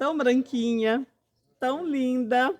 tão branquinha, tão linda.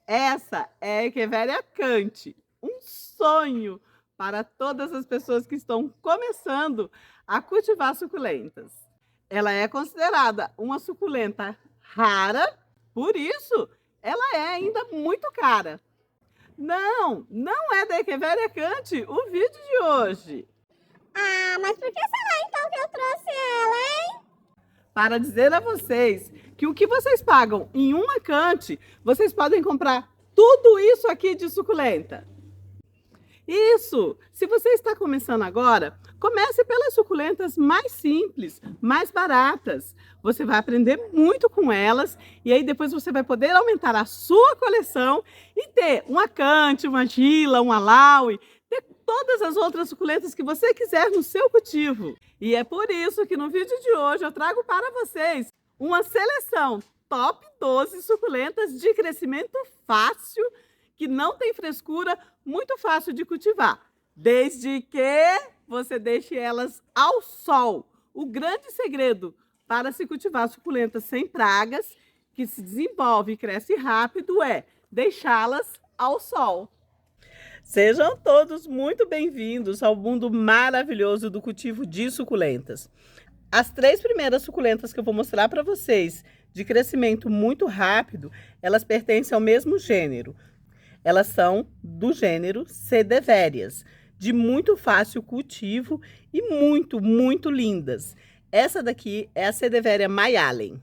Essa é a Echeveria Cante, um sonho para todas as pessoas que estão começando a cultivar suculentas. Ela é considerada uma suculenta rara, por isso ela é ainda muito cara. Não é da Echeveria Cante o vídeo de hoje. Ah, mas por que será então que eu trouxe ela, hein? Para dizer a vocês que o que vocês pagam em uma Cante, vocês podem comprar tudo isso aqui de suculenta. Isso! Se você está começando agora, comece pelas suculentas mais simples, mais baratas. Você vai aprender muito com elas e aí depois você vai poder aumentar a sua coleção e ter uma Cante, uma Gila, uma Laue, ter todas as outras suculentas que você quiser no seu cultivo. E é por isso que no vídeo de hoje eu trago para vocês uma seleção top 12 suculentas de crescimento fácil, que não tem frescura, muito fácil de cultivar, desde que você deixe elas ao sol. O grande segredo para se cultivar suculentas sem pragas, que se desenvolve e cresce rápido, é deixá-las ao sol. Sejam todos muito bem-vindos ao mundo maravilhoso do cultivo de suculentas. As 3 primeiras suculentas que eu vou mostrar para vocês, de crescimento muito rápido, elas pertencem ao mesmo gênero. Elas são do gênero Sedevérias, de muito fácil cultivo e muito lindas. Essa daqui é a Sedeveria Mayalen.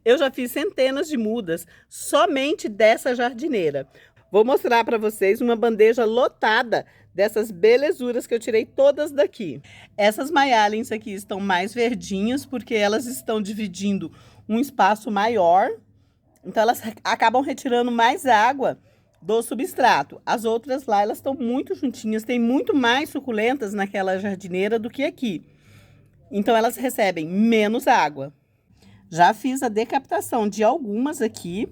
Eu já fiz centenas de mudas somente dessa jardineira. Vou mostrar para vocês uma bandeja lotada dessas belezuras que eu tirei todas daqui. Essas Mayalens aqui estão mais verdinhas porque elas estão dividindo um espaço maior. Então elas acabam retirando mais água do substrato. As outras lá, elas estão muito juntinhas, tem muito mais suculentas naquela jardineira do que aqui. Então elas recebem menos água. Já fiz a decaptação de algumas aqui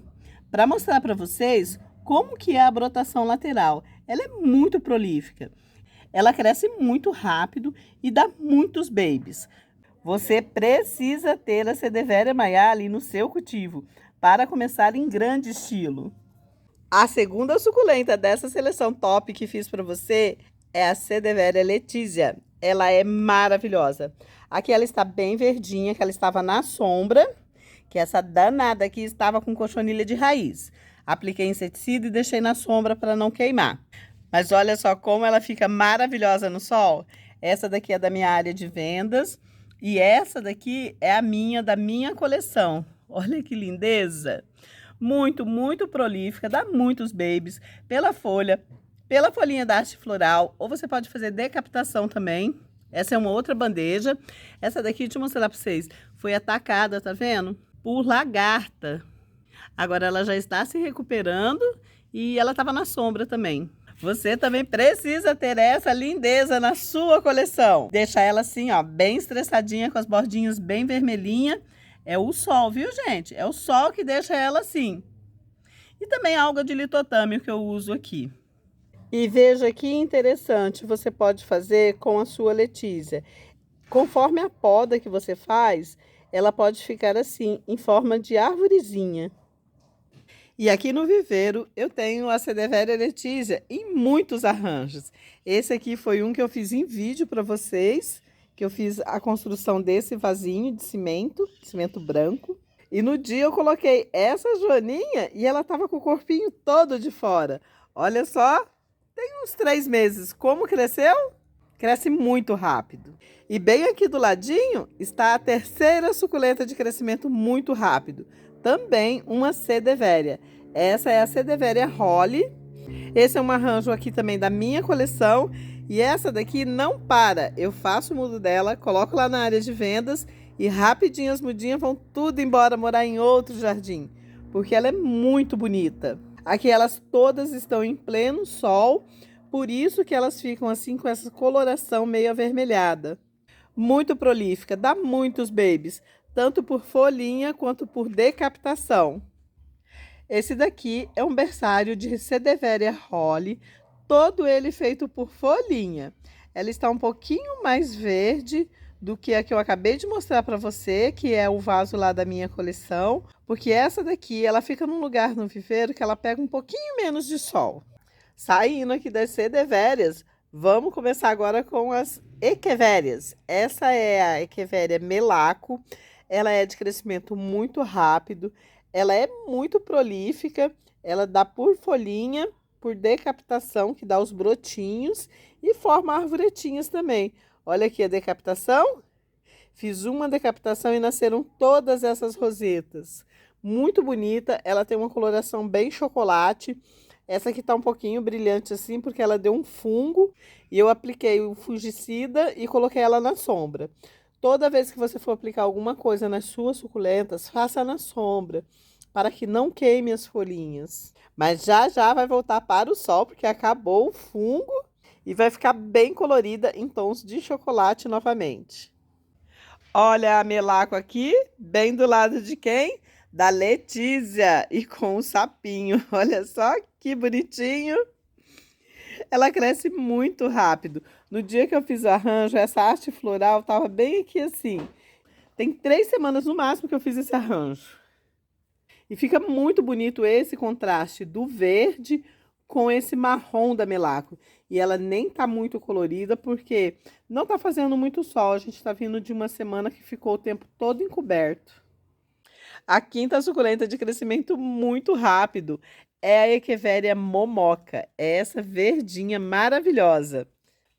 para mostrar para vocês como que é a brotação lateral. Ela é muito prolífica. Ela cresce muito rápido e dá muitos babies. Você precisa ter a Sedeveria Mayalen no seu cultivo para começar em grande estilo. A segunda suculenta dessa seleção top que fiz para você é a Sedeveria Letizia. Ela é maravilhosa. Aqui ela está bem verdinha, que ela estava na sombra, que essa danada aqui estava com cochonilha de raiz. Apliquei inseticida e deixei na sombra para não queimar. Mas olha só como ela fica maravilhosa no sol. Essa daqui é da minha área de vendas e essa daqui é a da minha coleção. Olha que lindeza! Muito prolífica, dá muitos babies pela folha, pela folhinha da haste floral, ou você pode fazer decaptação também. Essa é uma outra bandeja. Essa daqui, deixa eu mostrar para vocês, foi atacada, tá vendo? Por lagarta. Agora ela já está se recuperando e ela estava na sombra também. Você também precisa ter essa lindeza na sua coleção. Deixa ela assim, ó, bem estressadinha, com as bordinhas bem vermelhinhas. É o sol, viu, gente? É o sol que deixa ela assim. E também a alga de litotâmio que eu uso aqui. E veja que interessante você pode fazer com a sua Letizia. Conforme a poda que você faz, ela pode ficar assim, em forma de arvorezinha. E aqui no viveiro eu tenho a Sedeveria Letizia em muitos arranjos. Esse aqui foi um que eu fiz em vídeo para vocês, que eu fiz a construção desse vasinho de cimento branco. E no dia eu coloquei essa joaninha e ela tava com o corpinho todo de fora. Olha só, tem uns 3 meses. Como cresceu? Cresce muito rápido. E bem aqui do ladinho está a terceira suculenta de crescimento muito rápido. Também uma Sedeveria. Essa é a Sedeveria Holly. Esse é um arranjo aqui também da minha coleção. E essa daqui não para. Eu faço o mudo dela, coloco lá na área de vendas e rapidinho as mudinhas vão tudo embora morar em outro jardim. Porque ela é muito bonita. Aqui elas todas estão em pleno sol. Por isso que elas ficam assim com essa coloração meio avermelhada. Muito prolífica, dá muitos babies. Tanto por folhinha quanto por decaptação. Esse daqui é um berçário de Sedeveria Holly, todo ele feito por folhinha. Ela está um pouquinho mais verde do que a que eu acabei de mostrar para você, que é o vaso lá da minha coleção, porque essa daqui, ela fica num lugar no viveiro que ela pega um pouquinho menos de sol. Saindo aqui das Cedevérias, vamos começar agora com as Equevérias. Essa é a Echeveria melaco, ela é de crescimento muito rápido, ela é muito prolífica, ela dá por folhinha, por decapitação, que dá os brotinhos e forma arvoretinhas também. Olha aqui a decapitação. Fiz uma decapitação e nasceram todas essas rosetas. Muito bonita, ela tem uma coloração bem chocolate. Essa aqui tá um pouquinho brilhante assim, porque ela deu um fungo e eu apliquei o fungicida e coloquei ela na sombra. Toda vez que você for aplicar alguma coisa nas suas suculentas, faça na sombra, para que não queime as folhinhas. Mas já já vai voltar para o sol, porque acabou o fungo e vai ficar bem colorida em tons de chocolate novamente. Olha a melaco aqui, bem do lado de quem? Da Letícia, e com o sapinho. Olha só que bonitinho. Ela cresce muito rápido. No dia que eu fiz o arranjo, essa haste floral estava bem aqui assim. Tem 3 semanas no máximo que eu fiz esse arranjo. E fica muito bonito esse contraste do verde com esse marrom da melaco. E ela nem tá muito colorida porque não tá fazendo muito sol. A gente tá vindo de uma semana que ficou o tempo todo encoberto. A quinta suculenta de crescimento muito rápido é a Echeveria momoca. É essa verdinha maravilhosa.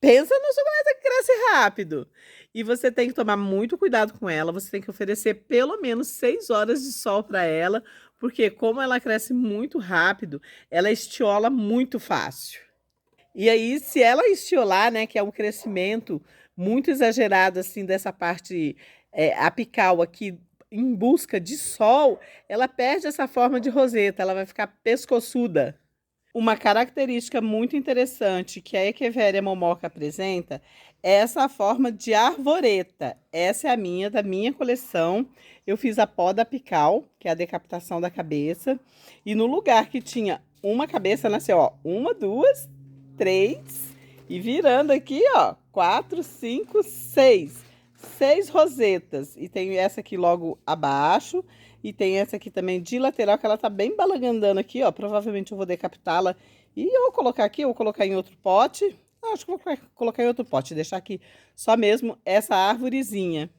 Pensa na suculenta que cresce rápido. E você tem que tomar muito cuidado com ela. Você tem que oferecer pelo menos 6 horas de sol para ela, porque como ela cresce muito rápido, ela estiola muito fácil. E aí, se ela estiolar, né, que é um crescimento muito exagerado assim dessa parte apical aqui, em busca de sol, ela perde essa forma de roseta, ela vai ficar pescoçuda. Uma característica muito interessante que a Echeveria momoca apresenta é essa forma de arvoreta. Essa é a minha, da minha coleção. Eu fiz a poda apical, que é a decapitação da cabeça, e no lugar que tinha uma cabeça, nasceu, ó, 1, 2, 3, e virando aqui, ó, 4, 5, 6. 6 rosetas, e tem essa aqui logo abaixo, e tem essa aqui também de lateral, que ela tá bem balangandando aqui, ó, provavelmente eu vou decapitá-la, e eu vou colocar aqui, eu vou colocar em outro pote, acho que vou colocar em outro pote, deixar aqui só mesmo essa arvorezinha.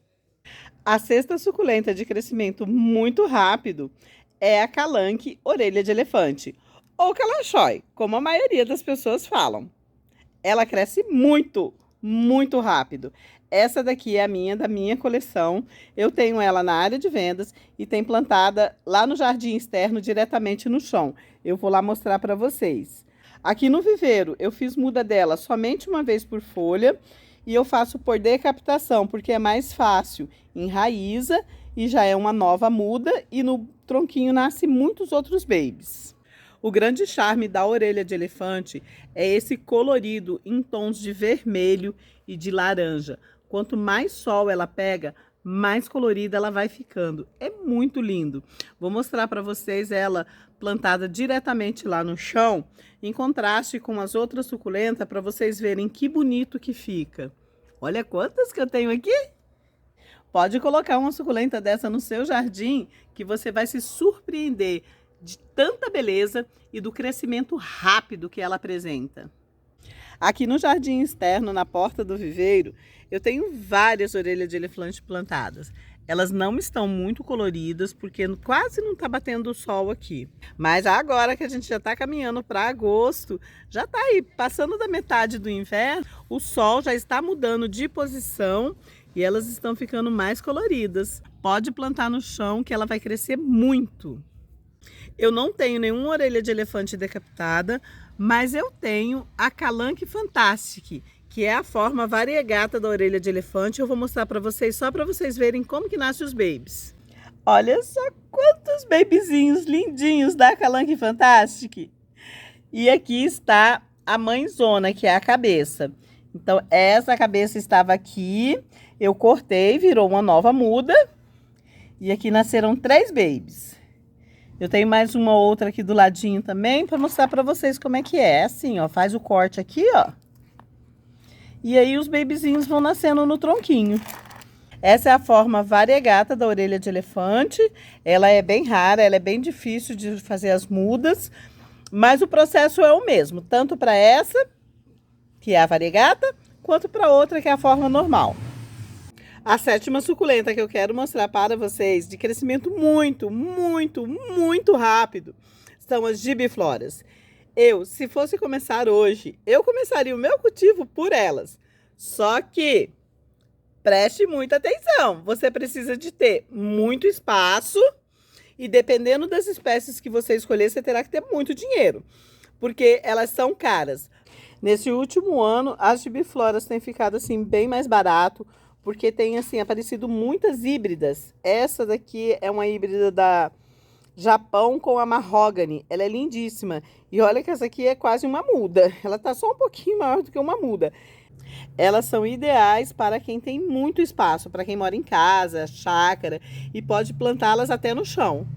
A sexta suculenta de crescimento muito rápido é a calanque orelha de elefante, ou calanchói, como a maioria das pessoas falam. Ela cresce muito, muito rápido. Essa daqui é a minha, da minha coleção. Eu tenho ela na área de vendas e tem plantada lá no jardim externo, diretamente no chão. Eu vou lá mostrar para vocês. Aqui no viveiro, eu fiz muda dela somente uma vez por folha e eu faço por decapitação, porque é mais fácil. Enraiza e já é uma nova muda e no tronquinho nasce muitos outros babies. O grande charme da orelha de elefante é esse colorido em tons de vermelho e de laranja. Quanto mais sol ela pega, mais colorida ela vai ficando. É muito lindo. Vou mostrar para vocês ela plantada diretamente lá no chão, em contraste com as outras suculentas, para vocês verem que bonito que fica. Olha quantas que eu tenho aqui. Pode colocar uma suculenta dessa no seu jardim, que você vai se surpreender de tanta beleza e do crescimento rápido que ela apresenta. Aqui no jardim externo, na porta do viveiro, eu tenho várias orelhas de elefante plantadas. Elas não estão muito coloridas, porque quase não está batendo o sol aqui. Mas agora que a gente já está caminhando para agosto, já está aí, passando da metade do inverno, o sol já está mudando de posição e elas estão ficando mais coloridas. Pode plantar no chão que ela vai crescer muito. Eu não tenho nenhuma orelha de elefante decapitada, mas eu tenho a Calanque Fantastic, que é a forma variegata da orelha de elefante. Eu vou mostrar para vocês, só para vocês verem como que nascem os babies. Olha só quantos babyzinhos lindinhos da Calanque Fantastic. E aqui está a mãezona, que é a cabeça. Então, essa cabeça estava aqui, eu cortei, virou uma nova muda. E aqui nasceram 3 babies. Eu tenho mais uma outra aqui do ladinho também, para mostrar para vocês como é que é. Assim, ó, faz o corte aqui, ó. E aí os babyzinhos vão nascendo no tronquinho. Essa é a forma variegata da orelha de elefante. Ela é bem rara, ela é bem difícil de fazer as mudas, mas o processo é o mesmo, tanto para essa, que é a variegata, quanto para outra, que é a forma normal. A sétima suculenta que eu quero mostrar para vocês, de crescimento muito rápido, são as gibifloras. Se fosse começar hoje, eu começaria o meu cultivo por elas. Só que, preste muita atenção, você precisa de ter muito espaço e dependendo das espécies que você escolher, você terá que ter muito dinheiro, porque elas são caras. Nesse último ano, as gibifloras têm ficado assim bem mais barato, porque tem assim aparecido muitas híbridas. Essa daqui é uma híbrida da Japão com a mahogany. Ela é lindíssima. E olha que essa aqui é quase uma muda. Ela tá só um pouquinho maior do que uma muda. Elas são ideais para quem tem muito espaço, para quem mora em casa, chácara e pode plantá-las até no chão.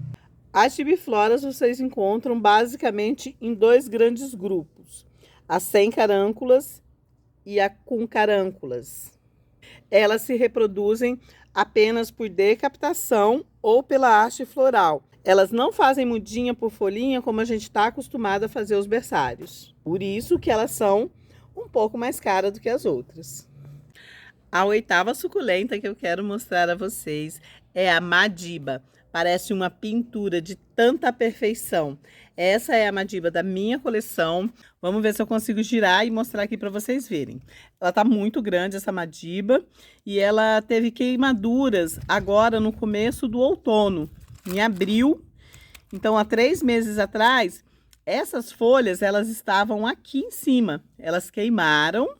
As gibifloras vocês encontram basicamente em dois grandes grupos: as sem carânculas e a com carânculas. Elas se reproduzem apenas por decapitação ou pela haste floral. Elas não fazem mudinha por folhinha como a gente está acostumado a fazer os berçários. Por isso que elas são um pouco mais caras do que as outras. A oitava suculenta que eu quero mostrar a vocês é a Madiba. Parece uma pintura de tanta perfeição. Essa é a Madiba da minha coleção. Vamos ver se eu consigo girar e mostrar aqui para vocês verem. Ela tá muito grande, essa Madiba, e ela teve queimaduras agora no começo do outono, em abril. Então, há 3 meses atrás, essas folhas, elas estavam aqui em cima. Elas queimaram.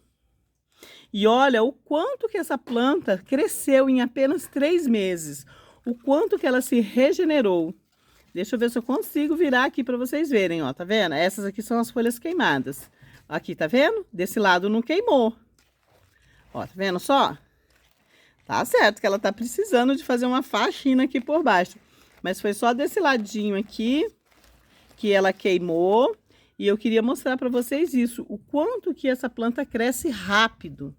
E olha o quanto que essa planta cresceu em apenas 3 meses. O quanto que ela se regenerou. Deixa eu ver se eu consigo virar aqui para vocês verem, ó, tá vendo? Essas aqui são as folhas queimadas. Aqui, tá vendo? Desse lado não queimou. Ó, tá vendo só? Tá certo que ela tá precisando de fazer uma faxina aqui por baixo. Mas foi só desse ladinho aqui que ela queimou. E eu queria mostrar para vocês isso, o quanto que essa planta cresce rápido.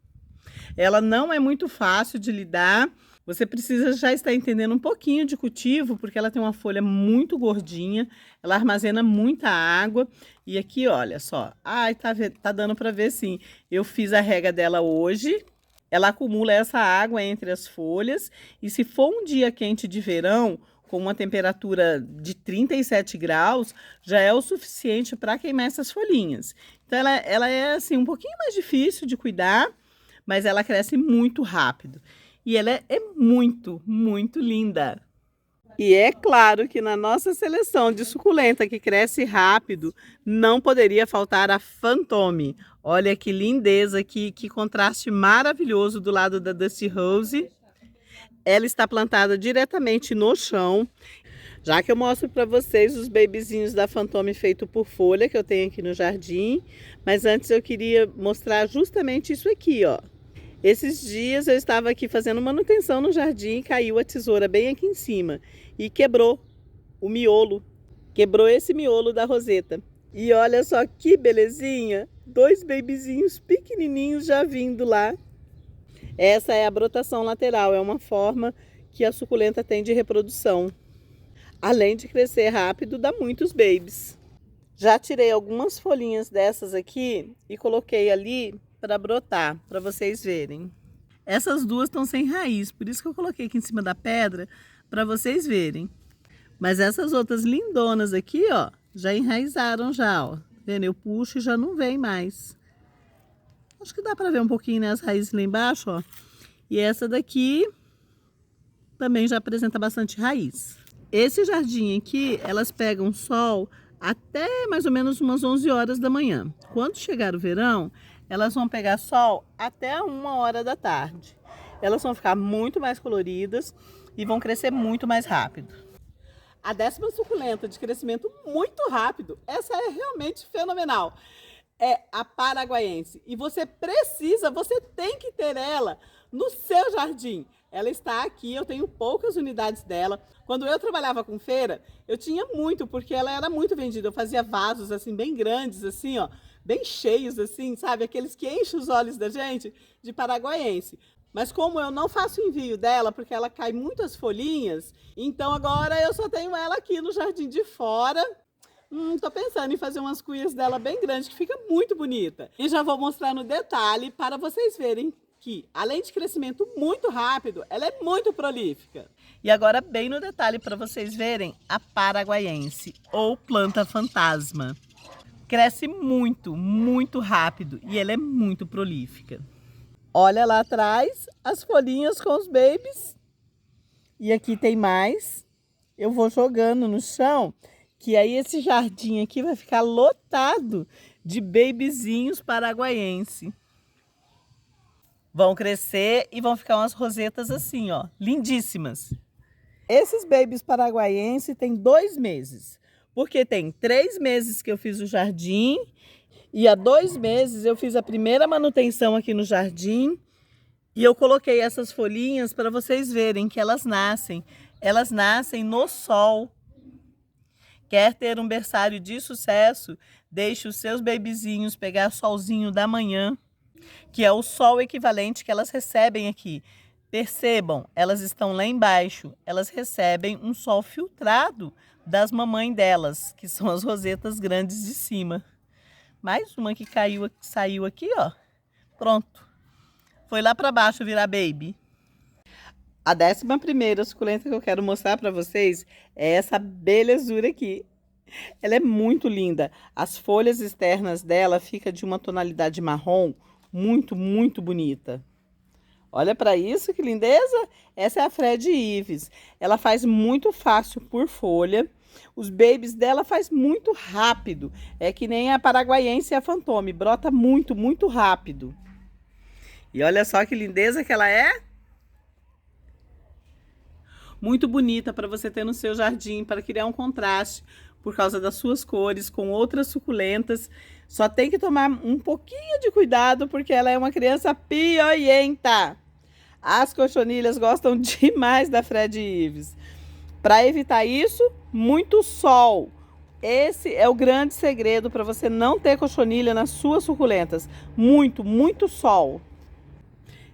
Ela não é muito fácil de lidar. Você precisa já estar entendendo um pouquinho de cultivo, porque ela tem uma folha muito gordinha, ela armazena muita água. E aqui, olha só, ai, tá dando para ver sim. Eu fiz a rega dela hoje, ela acumula essa água entre as folhas, e se for um dia quente de verão, com uma temperatura de 37 graus, já é o suficiente para queimar essas folhinhas. Então, ela é assim, um pouquinho mais difícil de cuidar, mas ela cresce muito rápido. E ela é muito linda. E é claro que na nossa seleção de suculenta que cresce rápido, não poderia faltar a Fantôme. Olha que lindeza, que contraste maravilhoso do lado da Dusty Rose. Ela está plantada diretamente no chão. Já que eu mostro para vocês os bebezinhos da Fantôme feito por folha que eu tenho aqui no jardim. Mas antes eu queria mostrar justamente isso aqui, ó. Esses dias eu estava aqui fazendo manutenção no jardim e caiu a tesoura bem aqui em cima e quebrou o miolo, quebrou esse miolo da roseta. E olha só que belezinha, 2 bebezinhos pequenininhos já vindo lá. Essa é a brotação lateral, é uma forma que a suculenta tem de reprodução. Além de crescer rápido, dá muitos babies. Já tirei algumas folhinhas dessas aqui e coloquei ali para brotar, para vocês verem. Essas duas estão sem raiz, por isso que eu coloquei aqui em cima da pedra, para vocês verem. Mas essas outras lindonas aqui, ó, já enraizaram já, ó. Vendo? Eu puxo e já não vem mais. Acho que dá para ver um pouquinho, né, as raízes lá embaixo, ó. E essa daqui também já apresenta bastante raiz. Esse jardim aqui, elas pegam sol até mais ou menos umas 11 horas da manhã. Quando chegar o verão, elas vão pegar sol até 1 hora da tarde. Elas vão ficar muito mais coloridas e vão crescer muito mais rápido. A 10ª suculenta de crescimento muito rápido, essa é realmente fenomenal. É a paraguaiense. E você tem que ter ela no seu jardim. Ela está aqui, eu tenho poucas unidades dela. Quando eu trabalhava com feira, eu tinha muito, porque ela era muito vendida. Eu fazia vasos assim, bem grandes, assim, ó, bem cheios, assim, sabe? Aqueles que enchem os olhos da gente, de paraguaiense. Mas como eu não faço envio dela, porque ela cai muitas folhinhas, então agora eu só tenho ela aqui no jardim de fora. Tô pensando em fazer umas cuias dela bem grandes, que fica muito bonita. E já vou mostrar no detalhe para vocês verem que, além de crescimento muito rápido, ela é muito prolífica. E agora bem no detalhe para vocês verem a paraguaiense, ou planta fantasma. Cresce muito, muito rápido e ela é muito prolífica. Olha lá atrás as folhinhas com os babies. E aqui tem mais. Eu vou jogando no chão, que aí esse jardim aqui vai ficar lotado de babyzinhos paraguaiense. Vão crescer e vão ficar umas rosetas assim, ó, lindíssimas. Esses babies paraguaiense têm 2 meses, porque tem 3 meses que eu fiz o jardim e há 2 meses eu fiz a primeira manutenção aqui no jardim e eu coloquei essas folhinhas para vocês verem que elas nascem no sol. Quer ter um berçário de sucesso? Deixe os seus bebezinhos pegar solzinho da manhã, que é o sol equivalente que elas recebem aqui. Percebam, elas estão lá embaixo, elas recebem um sol filtrado das mamães delas, que são as rosetas grandes de cima. Mais uma que saiu aqui, ó. Pronto. Foi lá para baixo virar baby. A 11ª suculenta que eu quero mostrar para vocês é essa belezura aqui. Ela é muito linda. As folhas externas dela ficam de uma tonalidade marrom muito, muito bonita. Olha para isso, que lindeza! Essa é a Fred Ives. Ela faz muito fácil por folha. Os babies dela faz muito rápido. É que nem a paraguaiense e a fantôme. Brota muito, muito rápido. E olha só que lindeza que ela é. Muito bonita para você ter no seu jardim, para criar um contraste por causa das suas cores com outras suculentas. Só tem que tomar um pouquinho de cuidado porque ela é uma criança pioienta. As cochonilhas gostam demais da Fred Ives. Para evitar isso, muito sol. Esse é o grande segredo para você não ter cochonilha nas suas suculentas. Muito, muito sol.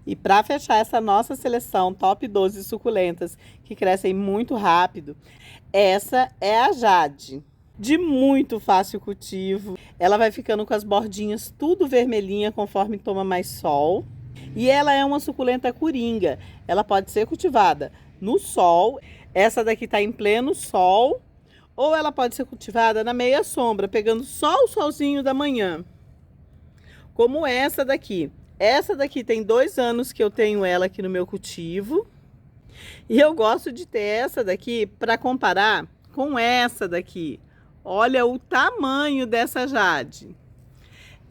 E para fechar essa nossa seleção top 12 suculentas que crescem muito rápido, essa é a Jade, de muito fácil cultivo. Ela vai ficando com as bordinhas tudo vermelhinha conforme toma mais sol. E ela é uma suculenta coringa. Ela pode ser cultivada no sol. Essa daqui está em pleno sol. Ou ela pode ser cultivada na meia sombra, pegando só o solzinho da manhã. Como essa daqui. Essa daqui tem 2 anos que eu tenho ela aqui no meu cultivo. E eu gosto de ter essa daqui para comparar com essa daqui. Olha o tamanho dessa Jade.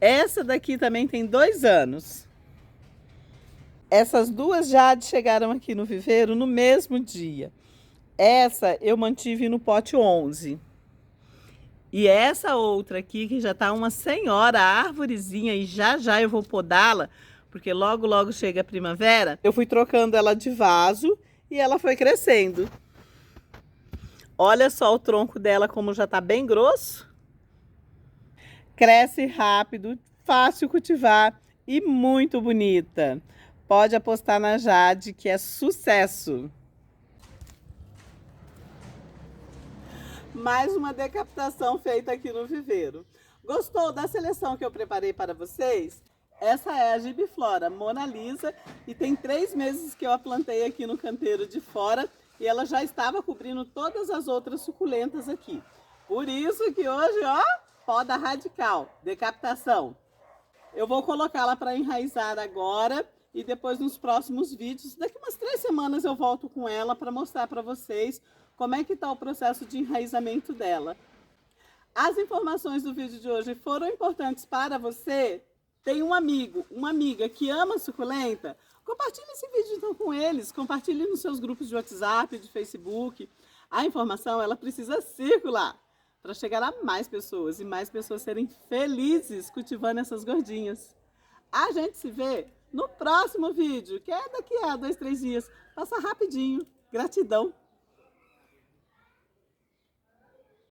Essa daqui também tem 2 anos. Essas duas Jades chegaram aqui no viveiro no mesmo dia. Essa eu mantive no pote 11. E essa outra aqui, que já está uma senhora árvorezinha e já eu vou podá-la, porque logo, logo chega a primavera. Eu fui trocando ela de vaso e ela foi crescendo. Olha só o tronco dela como já está bem grosso. Cresce rápido, fácil cultivar e muito bonita. Pode apostar na Jade, que é sucesso. Mais uma decapitação feita aqui no viveiro. Gostou da seleção que eu preparei para vocês? Essa é a Gibiflora Mona Lisa e tem 3 meses que eu a plantei aqui no canteiro de fora e ela já estava cobrindo todas as outras suculentas aqui. Por isso que hoje, ó, poda radical, decapitação. Eu vou colocá-la para enraizar agora e depois nos próximos vídeos, daqui umas 3 semanas eu volto com ela para mostrar para vocês como é que está o processo de enraizamento dela. As informações do vídeo de hoje foram importantes para você? Tem um amigo, uma amiga que ama suculenta? Compartilhe esse vídeo então com eles, compartilhe nos seus grupos de WhatsApp, de Facebook. A informação ela precisa circular para chegar a mais pessoas e mais pessoas serem felizes cultivando essas gordinhas. A gente se vê no próximo vídeo, que é daqui a 2, 3 dias. Passa rapidinho. Gratidão!